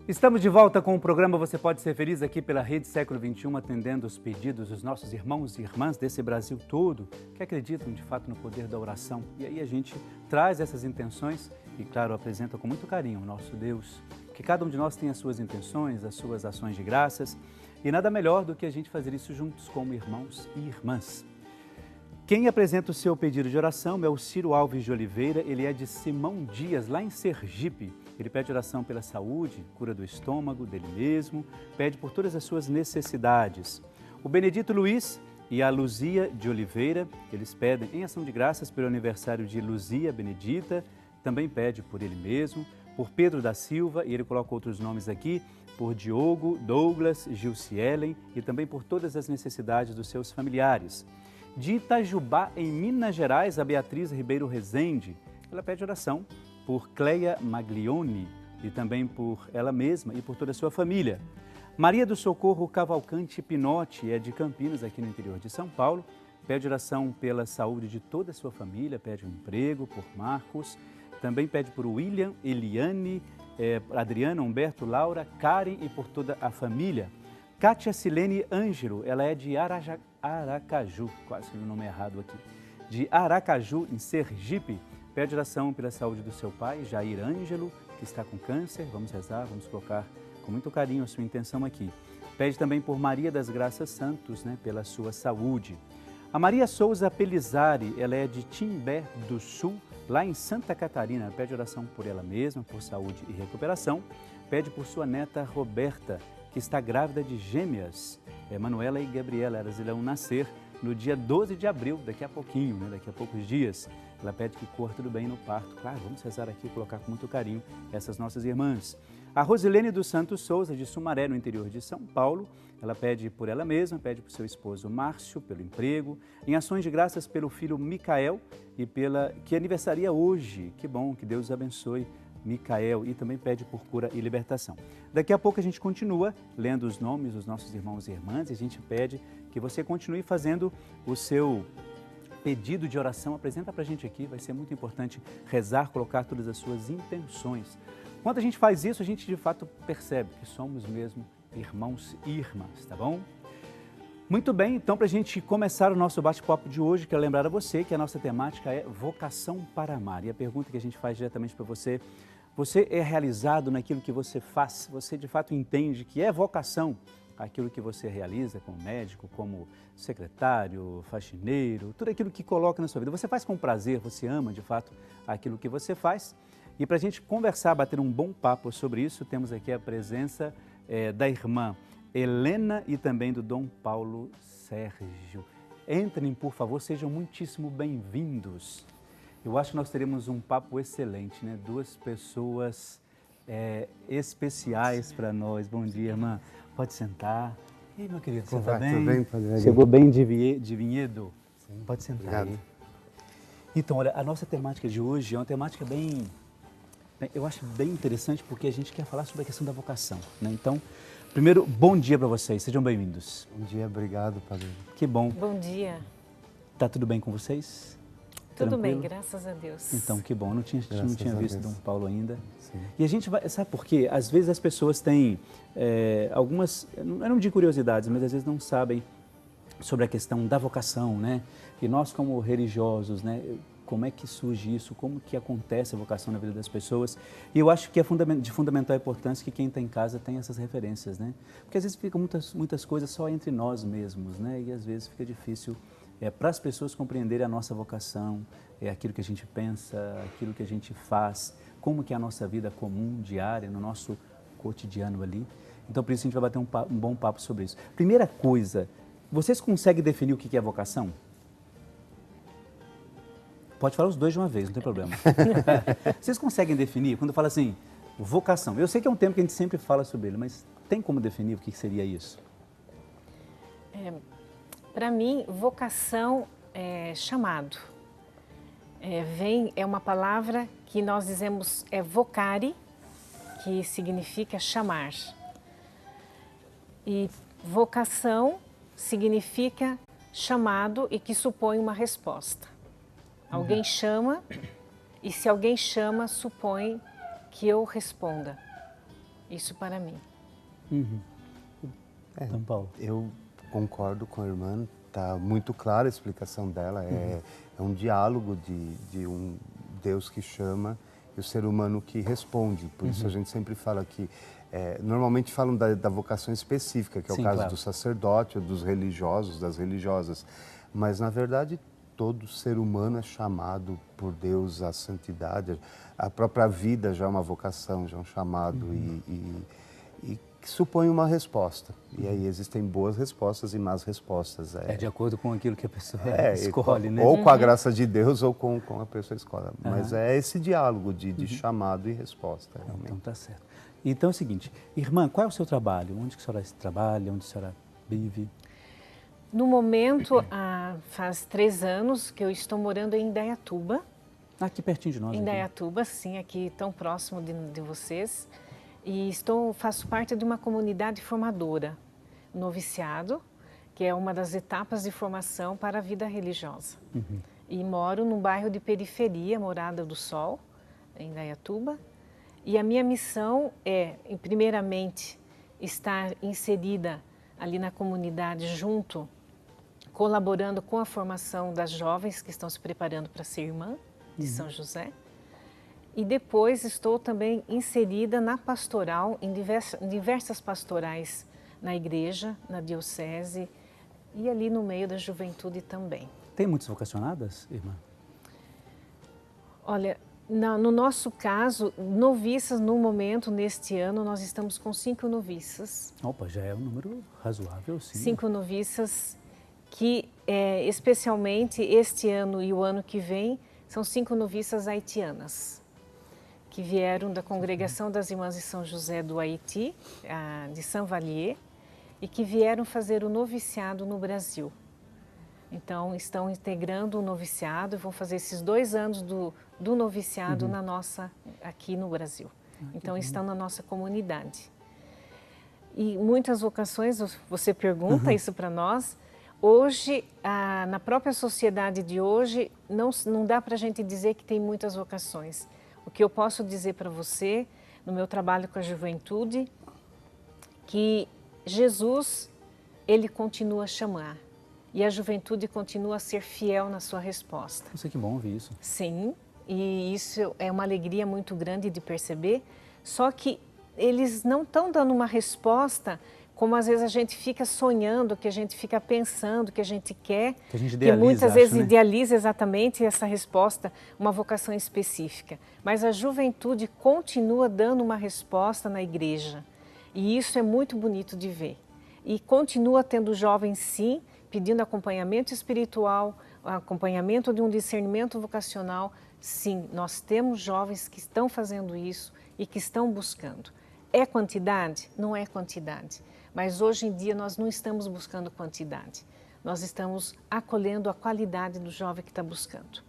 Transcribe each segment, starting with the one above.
Estamos de volta com o programa Você Pode Ser Feliz aqui pela Rede Século XXI, atendendo os pedidos dos nossos irmãos e irmãs desse Brasil todo, que acreditam de fato no poder da oração. E aí a gente traz essas intenções e, claro, apresenta com muito carinho o nosso Deus. Que cada um de nós tem as suas intenções, as suas ações de graças, e nada melhor do que a gente fazer isso juntos como irmãos e irmãs. Quem apresenta o seu pedido de oração é o Ciro Alves de Oliveira, ele é de Simão Dias, lá em Sergipe. Ele pede oração pela saúde, cura do estômago, dele mesmo, pede por todas as suas necessidades. O Benedito Luiz e a Luzia de Oliveira, eles pedem em ação de graças pelo aniversário de Luzia Benedita, também pede por ele mesmo, por Pedro da Silva, e ele coloca outros nomes aqui, por Diogo, Douglas, Gilcielen e também por todas as necessidades dos seus familiares. De Itajubá, em Minas Gerais, a Beatriz Ribeiro Rezende, ela pede oração por Cleia Maglione e também por ela mesma e por toda a sua família. Maria do Socorro Cavalcante Pinotti, é de Campinas, aqui no interior de São Paulo, pede oração pela saúde de toda a sua família, pede um emprego por Marcos, também pede por William, Eliane, Adriana, Humberto, Laura, Karen e por toda a família. Kátia Silene Ângelo, ela é de Aracaju, quase que o nome é errado aqui, de Aracaju, em Sergipe, pede oração pela saúde do seu pai, Jair Ângelo, que está com câncer. Vamos rezar, vamos colocar com muito carinho a sua intenção aqui. Pede também por Maria das Graças Santos, pela sua saúde. A Maria Souza Pelizari, ela é de Timbé do Sul, lá em Santa Catarina. Pede oração por ela mesma, por saúde e recuperação. Pede por sua neta Roberta, que está grávida de gêmeas. Manuela e Gabriela, elas irão nascer no dia 12 de abril, daqui a pouquinho, daqui a poucos dias. Ela pede que corra tudo bem no parto. Claro, vamos rezar aqui e colocar com muito carinho essas nossas irmãs. A Rosilene dos Santos Souza, de Sumaré, no interior de São Paulo, ela pede por ela mesma, pede por seu esposo Márcio, pelo emprego, em ações de graças pelo filho Micael e que aniversaria hoje. Que bom, que Deus abençoe Micael, e também pede por cura e libertação. Daqui a pouco a gente continua lendo os nomes dos nossos irmãos e irmãs e a gente pede que você continue fazendo o seu pedido de oração. Apresenta para a gente aqui, vai ser muito importante rezar, colocar todas as suas intenções. Quando a gente faz isso, a gente de fato percebe que somos mesmo irmãos e irmãs, tá bom? Muito bem, então para a gente começar o nosso bate-papo de hoje, quero lembrar a você que a nossa temática é vocação para amar. E a pergunta que a gente faz diretamente para você: você é realizado naquilo que você faz? Você de fato entende que é vocação aquilo que você realiza como médico, como secretário, faxineiro, tudo aquilo que coloca na sua vida? Você faz com prazer, você ama de fato aquilo que você faz? E para a gente conversar, bater um bom papo sobre isso, temos aqui a presença da irmã Helena e também do Dom Paulo Sérgio. Entrem, por favor, sejam muitíssimo bem-vindos. Eu acho que nós teremos um papo excelente, Duas pessoas especiais para nós. Bom dia, irmã. Pode sentar. E aí, meu querido, você está bem? Tudo bem, Padre? Chegou bem de Vinhedo? Sim. Pode sentar. Obrigado. Aí. Então, olha, a nossa temática de hoje é uma temática eu acho bem interessante, porque a gente quer falar sobre a questão da vocação, Então, primeiro, bom dia para vocês, sejam bem-vindos. Bom dia, obrigado, Padre. Que bom. Bom dia. Tá tudo bem com vocês? Tudo Tranquilo? bem, graças a Deus. Então, que bom, não tinha visto Dom Paulo ainda. Sim. E a gente vai, sabe por quê? Às vezes as pessoas têm algumas, eu não digo curiosidades, mas às vezes não sabem sobre a questão da vocação, E nós como religiosos, como é que surge isso, como que acontece a vocação na vida das pessoas. E eu acho que é de fundamental importância que quem está em casa tenha essas referências, Porque às vezes ficam muitas coisas só entre nós mesmos, E às vezes fica difícil para as pessoas compreenderem a nossa vocação, aquilo que a gente pensa, aquilo que a gente faz, como que é a nossa vida comum, diária, no nosso cotidiano ali. Então, por isso, a gente vai bater um bom papo sobre isso. Primeira coisa, vocês conseguem definir o que é vocação? Pode falar os dois de uma vez, não tem problema. Vocês conseguem definir, quando fala assim, vocação? Eu sei que é um termo que a gente sempre fala sobre ele, mas tem como definir o que seria isso? Para mim, vocação é chamado. É uma palavra que nós dizemos vocare, que significa chamar. E vocação significa chamado e que supõe uma resposta. Alguém chama, e se alguém chama, supõe que eu responda. Isso para mim. Então, Paulo. Eu concordo com a irmã, está muito clara a explicação dela, é um diálogo de um Deus que chama e o ser humano que responde, por isso a gente sempre fala que, normalmente falam da vocação específica, que é o caso do sacerdote, ou dos religiosos, das religiosas, mas na verdade todo ser humano é chamado por Deus à santidade, a própria vida já é uma vocação, já é um chamado e que supõe uma resposta. E aí existem boas respostas e más respostas. De acordo com aquilo que a pessoa escolhe, né? Ou com a graça de Deus ou com a pessoa escolhe. Mas é esse diálogo de chamado e resposta, realmente. Então tá certo. Então é o seguinte, irmã, qual é o seu trabalho? Onde que a senhora trabalha? Onde a senhora vive? No momento, faz 3 anos que eu estou morando em Indaiatuba. Aqui pertinho de nós. Em Indaiatuba, sim, aqui tão próximo de vocês. E faço parte de uma comunidade formadora, noviciado, que é uma das etapas de formação para a vida religiosa. E moro num bairro de periferia, Morada do Sol, em Indaiatuba. E a minha missão é, primeiramente, estar inserida ali na comunidade junto, colaborando com a formação das jovens que estão se preparando para ser irmã de São José. E depois estou também inserida na pastoral, em diversas pastorais na igreja, na diocese e ali no meio da juventude também. Tem muitas vocacionadas, irmã? Olha, no nosso caso, noviças no momento, neste ano, nós estamos com 5 noviças. Opa, já é um número razoável, sim. 5 noviças que, especialmente este ano e o ano que vem, são 5 noviças haitianas, que vieram da Congregação das Irmãs de São José do Haiti, de Saint-Vallier, e que vieram fazer o noviciado no Brasil. Então, estão integrando o noviciado e vão fazer esses 2 anos do noviciado aqui no Brasil. Então, estão na nossa comunidade. E muitas vocações, você pergunta isso para nós, hoje, na própria sociedade de hoje, não dá para a gente dizer que tem muitas vocações. O que eu posso dizer para você, no meu trabalho com a juventude, que Jesus, ele continua a chamar e a juventude continua a ser fiel na sua resposta. Não sei, que bom ouvir isso. Sim, e isso é uma alegria muito grande de perceber, só que eles não estão dando uma resposta como às vezes a gente fica sonhando, que a gente fica pensando, que a gente quer, que a gente idealiza, que muitas vezes né? idealiza exatamente essa resposta, uma vocação específica. Mas a juventude continua dando uma resposta na igreja e isso é muito bonito de ver. E continua tendo jovens, sim, pedindo acompanhamento espiritual, acompanhamento de um discernimento vocacional. Sim, nós temos jovens que estão fazendo isso e que estão buscando. É quantidade? Não é quantidade. Mas hoje em dia nós não estamos buscando quantidade. Nós estamos acolhendo a qualidade do jovem que está buscando.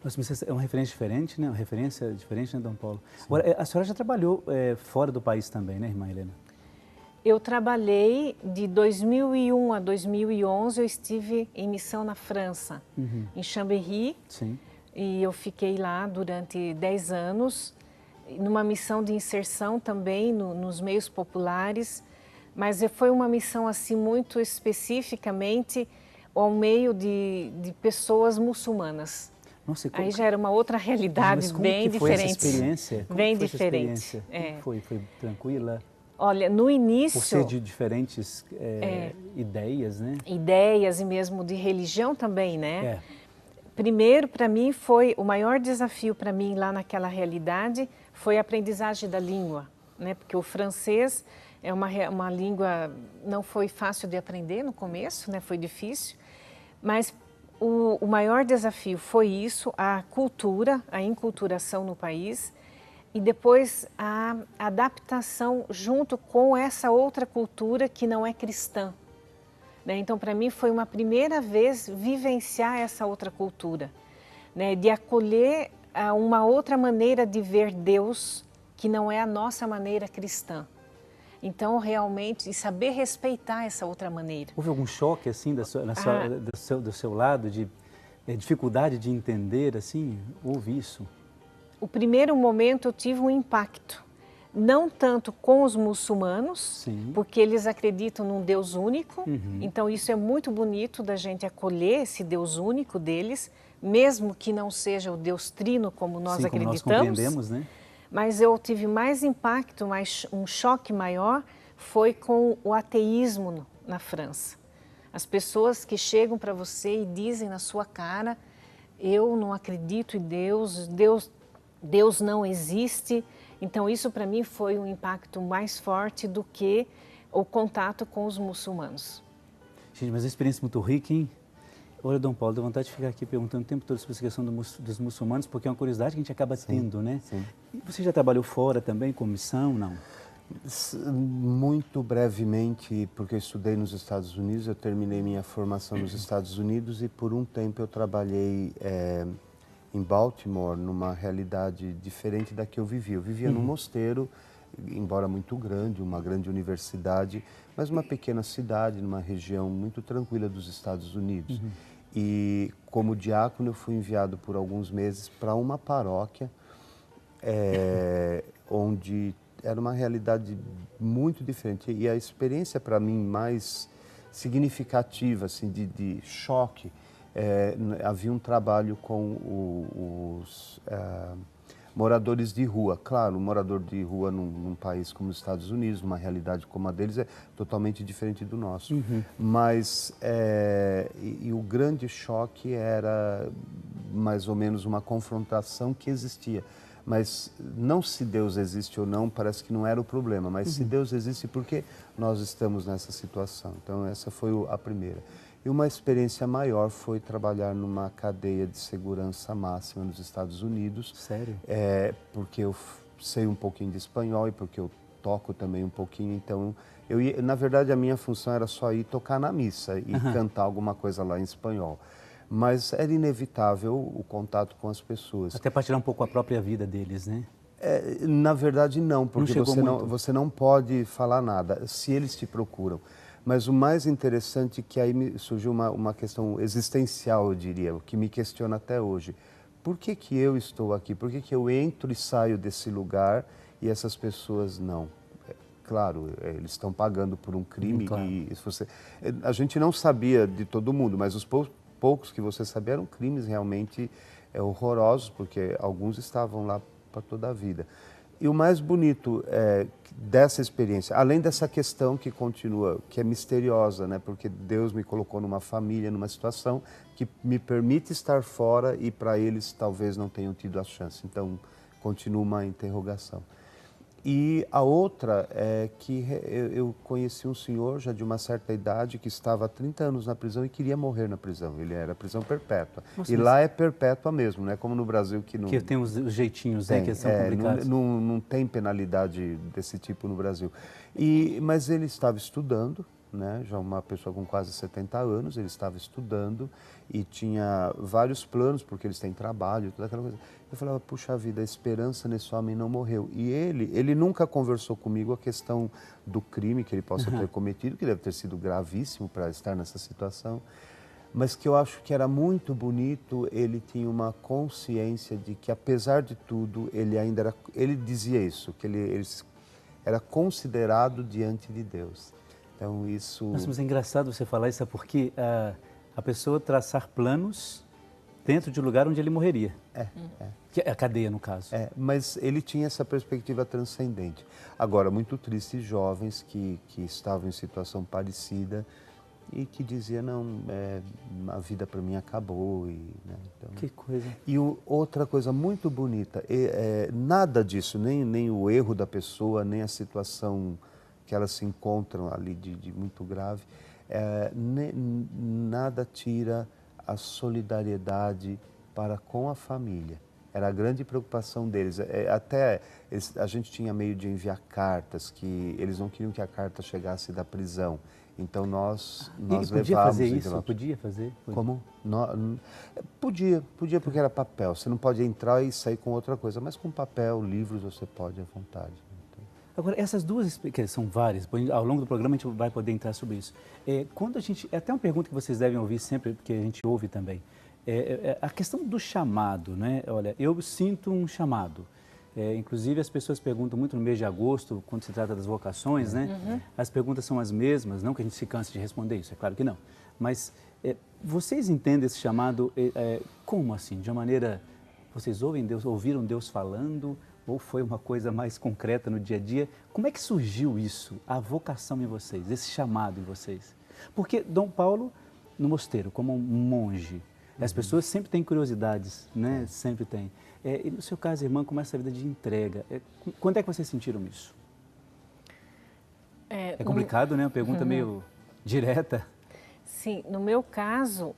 Nossa, mas é uma referência diferente, né? Uma referência diferente, né, Dom Paulo? Agora, a senhora já trabalhou fora do país também, né, irmã Helena? Eu trabalhei de 2001 a 2011, eu estive em missão na França, em Chambéry. Sim. E eu fiquei lá durante 10 anos, numa missão de inserção também nos meios populares, mas foi uma missão assim muito especificamente ao meio de pessoas muçulmanas. Nossa, aí já era uma outra realidade bem diferente. Foi essa experiência? Bem diferente. Foi tranquila? Olha, no início... Por ser de diferentes ideias, né? Ideias e mesmo de religião também, né? Primeiro, para mim, foi o maior desafio para mim lá naquela realidade foi a aprendizagem da língua, né? Porque o francês é uma língua, não foi fácil de aprender no começo, né? Foi difícil, mas o maior desafio foi isso, a cultura, a enculturação no país e depois a adaptação junto com essa outra cultura que não é cristã. Então, para mim, foi uma primeira vez vivenciar essa outra cultura, né? De acolher uma outra maneira de ver Deus, que não é a nossa maneira cristã. Então, realmente, saber respeitar essa outra maneira. Houve algum choque, assim, do seu lado, de dificuldade de entender, assim? Houve isso? O primeiro momento eu tive um impacto. não tanto com os muçulmanos, Sim. porque eles acreditam num Deus único. Então isso é muito bonito da gente acolher esse Deus único deles, mesmo que não seja o Deus trino como nós Sim, como nós acreditamos. compreendemos, né? Mas eu tive mais impacto, um choque maior, foi com o ateísmo na França. As pessoas que chegam para você e dizem na sua cara, eu não acredito em Deus, Deus não existe. Então isso para mim foi um impacto mais forte do que o contato com os muçulmanos. Gente, mas uma experiência muito rica, hein? Olha, Dom Paulo, deu vontade de ficar aqui perguntando o tempo todo sobre essa questão dos muçulmanos, porque é uma curiosidade que a gente acaba tendo, né? Sim. E você já trabalhou fora também, com missão, não? Muito brevemente, porque eu estudei nos Estados Unidos, eu terminei minha formação nos Estados Unidos e por um tempo eu trabalhei em Baltimore, numa realidade diferente da que eu vivia. Eu vivia num mosteiro, embora muito grande, uma grande universidade, mas uma pequena cidade, numa região muito tranquila dos Estados Unidos. E como diácono eu fui enviado por alguns meses para uma paróquia, onde era uma realidade muito diferente. E a experiência para mim mais significativa, assim, de choque, havia um trabalho com os moradores de rua. Claro, um morador de rua num país como os Estados Unidos, numa realidade como a deles, é totalmente diferente do nosso. Mas e o grande choque era mais ou menos uma confrontação que existia. Mas não se Deus existe ou não, parece que não era o problema, mas se Deus existe, por que nós estamos nessa situação? Então essa foi a primeira. E uma experiência maior foi trabalhar numa cadeia de segurança máxima nos Estados Unidos. Sério? Porque eu sei um pouquinho de espanhol e porque eu toco também um pouquinho, então na verdade a minha função era só ir tocar na missa e cantar alguma coisa lá em espanhol. Mas era inevitável o contato com as pessoas. Até para tirar um pouco a própria vida deles, né? Na verdade não, porque você não pode falar nada se eles te procuram. Mas o mais interessante é que aí surgiu uma questão existencial, eu diria, o que me questiona até hoje. Por que que eu estou aqui? Por que que eu entro e saio desse lugar e essas pessoas não? Claro, eles estão pagando por um crime. Claro. E a gente não sabia de todo mundo, mas os poucos que você sabia eram crimes realmente horrorosos, porque alguns estavam lá para toda a vida. E o mais bonito dessa experiência, além dessa questão que continua, que é misteriosa, né? Porque Deus me colocou numa família, numa situação que me permite estar fora e para eles talvez não tenham tido a chance. Então, continua uma interrogação. E a outra é que eu conheci um senhor já de uma certa idade que estava há 30 anos na prisão e queria morrer na prisão. Ele era prisão perpétua. Nossa, e lá é perpétua mesmo, não é como no Brasil que não... Que tem os jeitinhos, né, que são complicados. Não tem penalidade desse tipo no Brasil. Mas ele estava estudando, né, já uma pessoa com quase 70 anos, ele estava estudando e tinha vários planos, porque eles têm trabalho, toda aquela coisa. Eu falava, puxa vida, a esperança nesse homem não morreu. E ele nunca conversou comigo a questão do crime que ele possa ter cometido, que deve ter sido gravíssimo para estar nessa situação, mas que eu acho que era muito bonito, ele tinha uma consciência de que, apesar de tudo, ele ainda era... Ele dizia isso, que ele era considerado diante de Deus. Então isso... Nossa, mas é engraçado você falar isso, porque a pessoa traçar planos dentro de um lugar onde ele morreria. Que é a cadeia, no caso. Mas ele tinha essa perspectiva transcendente. Agora, muito tristes jovens que estavam em situação parecida e que diziam, não, a vida para mim acabou. Né, então... Que coisa. E outra coisa muito bonita, nada disso, nem o erro da pessoa, nem a situação que elas se encontram ali de muito grave, nada tira a solidariedade para com a família. Era a grande preocupação deles. A gente tinha meio de enviar cartas, que eles não queriam que a carta chegasse da prisão. Então nós levávamos... Podia fazer isso? Podia fazer? Como? Podia porque era papel. Você não pode entrar e sair com outra coisa, mas com papel, livros, você pode à vontade. Agora, essas duas, que são várias, ao longo do programa a gente vai poder entrar sobre isso. Quando a gente, é até uma pergunta que vocês devem ouvir sempre, porque a gente ouve também, a questão do chamado, né? Olha, eu sinto um chamado. Inclusive, as pessoas perguntam muito no mês de agosto, quando se trata das vocações, né? As perguntas são as mesmas, não que a gente se canse de responder isso, é claro que não. Mas vocês entendem esse chamado como assim? De uma maneira, vocês ouviram Deus falando, ou foi uma coisa mais concreta no dia a dia? Como é que surgiu isso, a vocação em vocês, esse chamado em vocês? Porque Dom Paulo, no mosteiro, como um monge, as pessoas sempre têm curiosidades, né? Sempre tem. E no seu caso, irmã, como é essa vida de entrega? Quando é que vocês sentiram isso? É complicado, né? Uma pergunta meio direta. Sim, no meu caso,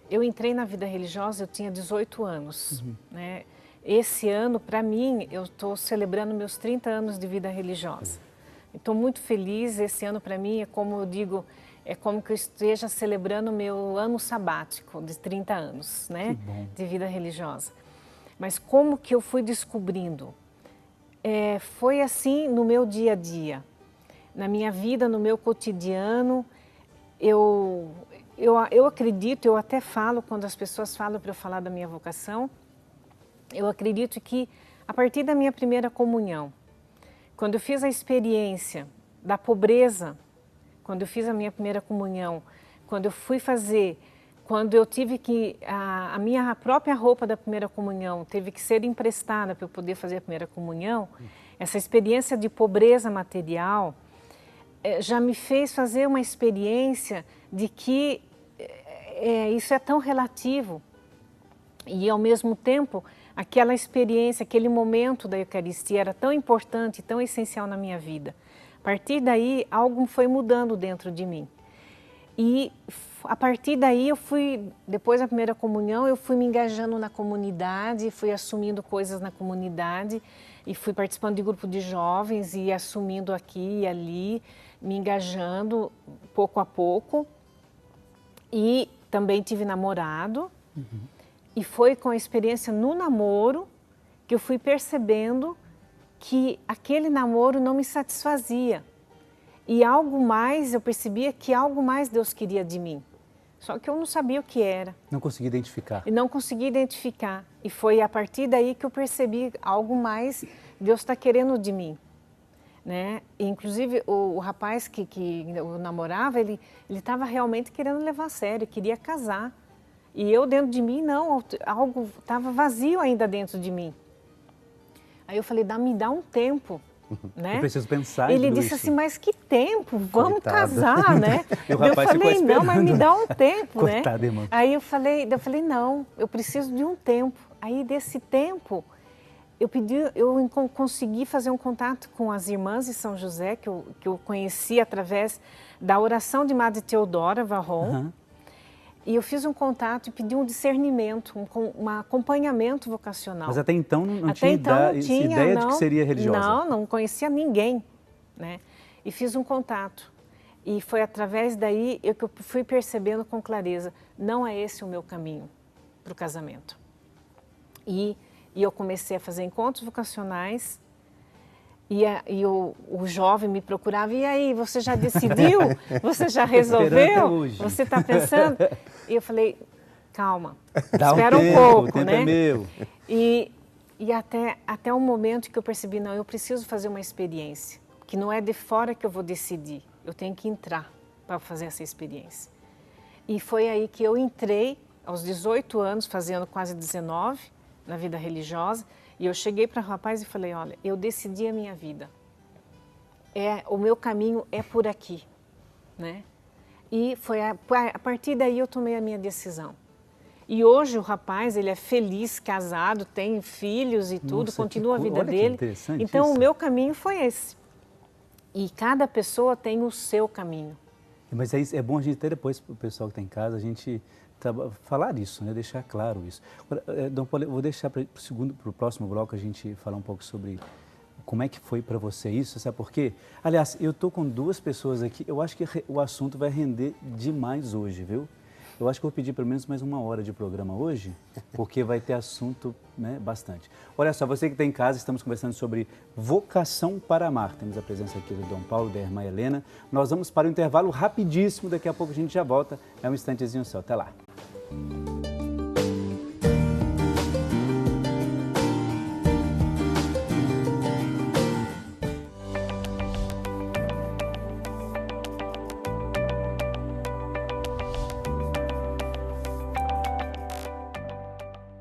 eu entrei na vida religiosa, eu tinha 18 anos. Né? Esse ano, para mim, eu estou celebrando meus 30 anos de vida religiosa. Estou muito feliz, esse ano para mim é como eu digo, é como que eu esteja celebrando o meu ano sabático de 30 anos, né? De vida religiosa. Mas como que eu fui descobrindo? Foi assim no meu dia a dia, na minha vida, no meu cotidiano. Eu acredito, eu até falo, quando as pessoas falam para eu falar da minha vocação, eu acredito que a partir da minha primeira comunhão, quando eu fiz a experiência da pobreza, quando eu fiz a minha primeira comunhão, quando eu fui fazer, quando eu tive que, a minha própria roupa da primeira comunhão teve que ser emprestada para eu poder fazer a primeira comunhão, essa experiência de pobreza material já me fez fazer uma experiência de que isso é tão relativo e, ao mesmo tempo, aquela experiência, aquele momento da Eucaristia era tão importante, tão essencial na minha vida. A partir daí, algo foi mudando dentro de mim. E a partir daí, depois da primeira comunhão, eu fui me engajando na comunidade, fui assumindo coisas na comunidade e fui participando de grupo de jovens e assumindo aqui e ali, me engajando pouco a pouco. E também tive namorado. E foi com a experiência no namoro que eu fui percebendo que aquele namoro não me satisfazia. E algo mais, eu percebia que algo mais Deus queria de mim. Só que eu não sabia o que era. Não conseguia identificar. E não conseguia identificar. E foi a partir daí que eu percebi algo mais Deus está querendo de mim. Né? E, inclusive, o rapaz que eu namorava, ele estava realmente querendo levar a sério, queria casar. E eu dentro de mim, não, algo estava vazio ainda dentro de mim. Aí eu falei, me dá um tempo, né? Eu preciso pensar Ele em disse isso. assim, mas que tempo? Vamos Coitado. casar, né? E o rapaz eu falei, não, mas me dá um tempo, Coitado, né? irmão. Aí eu falei, não, eu preciso de um tempo. Aí desse tempo, eu consegui fazer um contato com as irmãs de São José, que eu conheci através da oração de Madre Teodora Varron. E eu fiz um contato e pedi um discernimento, um acompanhamento vocacional. Mas até então não Até tinha então não tinha ideia de que seria religiosa? Não conhecia ninguém, né? E fiz um contato. E foi através daí que eu fui percebendo com clareza, não é esse o meu caminho para o casamento. E eu comecei a fazer encontros vocacionais. E o jovem me procurava, e aí, você já decidiu? Você já resolveu? Você está pensando? E eu falei, calma, espera um pouco, o tempo né? É meu. E até o momento que eu percebi, não, eu preciso fazer uma experiência, que não é de fora que eu vou decidir, eu tenho que entrar para fazer essa experiência. E foi aí que eu entrei, aos 18 anos, fazendo quase 19, na vida religiosa. E eu cheguei para o rapaz e falei, olha, eu decidi a minha vida. O meu caminho é por aqui, né? E foi a partir daí eu tomei a minha decisão. E hoje o rapaz, ele é feliz, casado, tem filhos e tudo, continua a vida dele. Então o meu caminho foi esse. E cada pessoa tem o seu caminho. Mas é bom a gente ter depois, para o pessoal que está em casa, a gente falar isso, né? Deixar claro isso. Agora, Dom Paulo, eu vou deixar para o próximo bloco a gente falar um pouco sobre como é que foi para você isso, sabe por quê? Aliás, eu estou com duas pessoas aqui, eu acho que o assunto vai render demais hoje, viu? Eu acho que eu vou pedir pelo menos mais 1 hora de programa hoje, porque vai ter assunto, né, bastante. Olha só, você que está em casa, estamos conversando sobre vocação para amar. Temos a presença aqui do Dom Paulo, da irmã Helena. Nós vamos para o intervalo rapidíssimo, daqui a pouco a gente já volta. É um instantezinho só, até lá.